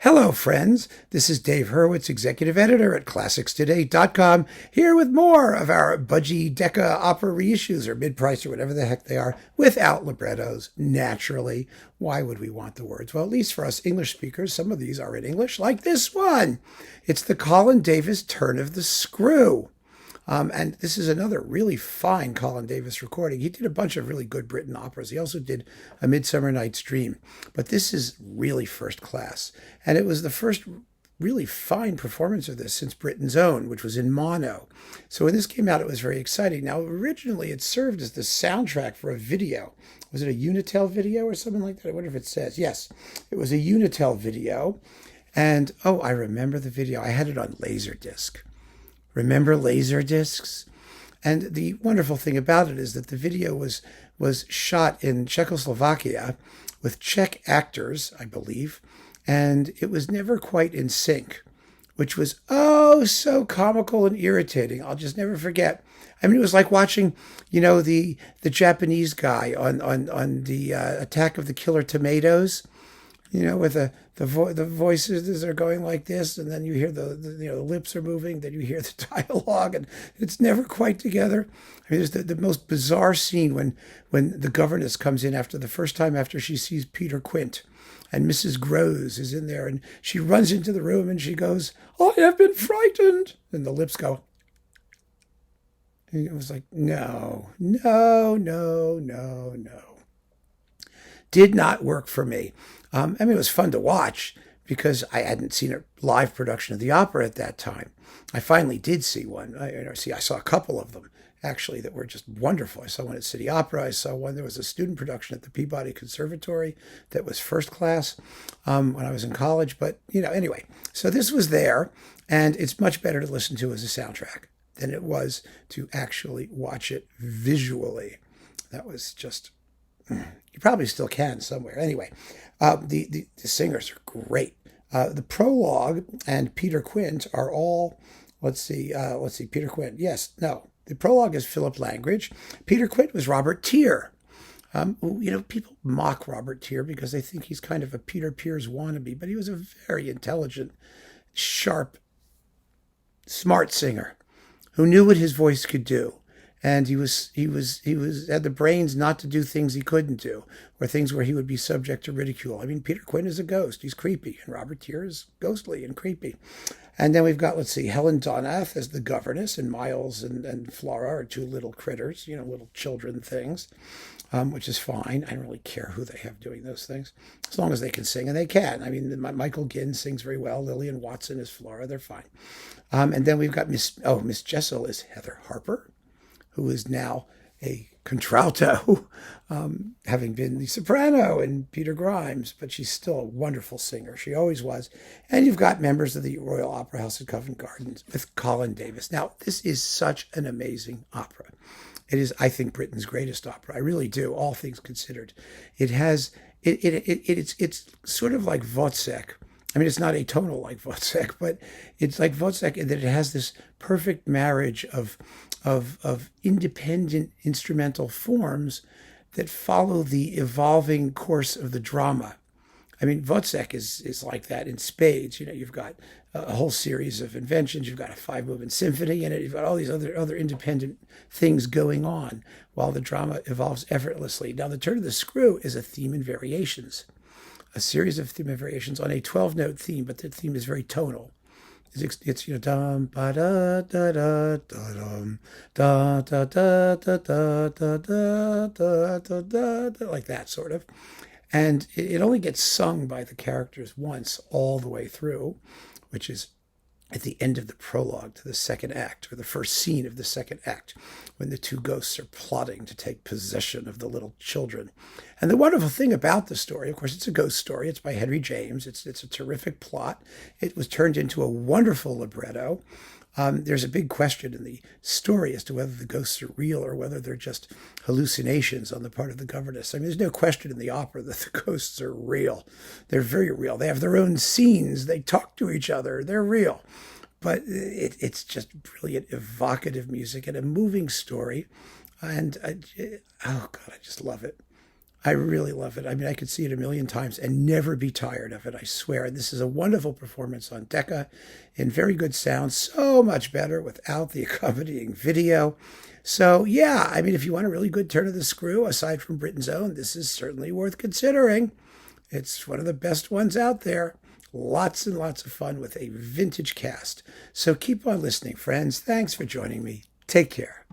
Hello, friends. This is Dave Hurwitz, executive editor at ClassicsToday.com, here with more of our Budgie Decca opera reissues or mid-price or whatever the heck they are, without librettos, naturally. Why would we want the words? Well, at least for us English speakers, some of these are in English, like this one. It's the Colin Davis Turn of the Screw. And this is another really fine Colin Davis recording. He did a bunch of really good Britten operas. He also did A Midsummer Night's Dream. But this is really first class. And it was the first really fine performance of this since Britten's Own, which was in mono. So when this came out, it was very exciting. Now, originally, it served as the soundtrack for a video. Was it a Unitel video or something like that? I wonder if it says. Yes, it was a Unitel video. And, oh, I remember the video. I had it on Laserdisc. Remember laser discs? And the wonderful thing about it is that the video was shot in Czechoslovakia with Czech actors, I believe, and it was never quite in sync, which was, oh, so comical and irritating. I'll just never forget. I mean, it was like watching, the Japanese guy on the Attack of the Killer Tomatoes, with the voices are going like this, and then you hear the lips are moving, then you hear the dialogue, and it's never quite together. I mean, there's the most bizarre scene when the governess comes in after the first time after she sees Peter Quint, and Mrs. Groves is in there, and she runs into the room and she goes, "I have been frightened," and the lips go. And it was like, no. Did not work for me. I mean, it was fun to watch because I hadn't seen a live production of the opera at that time. I finally did see one. I saw a couple of them, actually, that were just wonderful. I saw one at City Opera. I saw one, there was a student production at the Peabody Conservatory that was first class when I was in college. But, anyway, so this was there, and it's much better to listen to as a soundtrack than it was to actually watch it visually. That was just... You probably still can somewhere. Anyway, the singers are great. The prologue and Peter Quint are all, let's see, Peter Quint. Yes, no. The prologue is Philip Langridge. Peter Quint was Robert Teare. People mock Robert Teare because they think he's kind of a Peter Pears wannabe, but he was a very intelligent, sharp, smart singer who knew what his voice could do. And he had the brains not to do things he couldn't do, or things where he would be subject to ridicule. I mean, Peter Quint is a ghost. He's creepy. And Robert Teare is ghostly and creepy. And then we've got, Helen Donath as the governess, and Miles and Flora are two little critters, little children things, which is fine. I don't really care who they have doing those things, as long as they can sing, and they can. I mean, Michael Ginn sings very well. Lillian Watson is Flora. They're fine. And then we've got Miss Jessel is Heather Harper, who is now a contralto, having been the soprano in Peter Grimes, but she's still a wonderful singer. She always was. And you've got members of the Royal Opera House at Covent Garden with Colin Davis. Now, this is such an amazing opera. It is, I think, Britain's greatest opera. I really do, all things considered. It's sort of like Wozzeck. I mean, it's not atonal like Wozzeck, but it's like Wozzeck in that it has this perfect marriage of independent instrumental forms that follow the evolving course of the drama. I mean, Wozzeck is like that in spades. You've got a whole series of inventions. You've got a 5-movement symphony in it. You've got all these other independent things going on while the drama evolves effortlessly. Now, the Turn of the Screw is a theme and variations. A series of theme and variations on a 12-note theme, but the theme is very tonal. It's dum ba da da da da dum da da da da da da da da da da, like that sort of, and it only gets sung by the characters once all the way through, which is at the end of the prologue to the second act, or the first scene of the second act, when the two ghosts are plotting to take possession of the little children. And the wonderful thing about the story, of course, it's a ghost story. It's by Henry James. It's a terrific plot. It was turned into a wonderful libretto. There's a big question in the story as to whether the ghosts are real or whether they're just hallucinations on the part of the governess. I mean, there's no question in the opera that the ghosts are real. They're very real. They have their own scenes. They talk to each other. They're real. But it's just brilliant, evocative music and a moving story. And, I just love it. I really love it. I mean, I could see it a million times and never be tired of it, I swear. This is a wonderful performance on Decca in very good sound, so much better without the accompanying video. So, yeah, I mean, if you want a really good turn of the screw, aside from Britten's own, this is certainly worth considering. It's one of the best ones out there. Lots and lots of fun with a vintage cast. So keep on listening, friends. Thanks for joining me. Take care.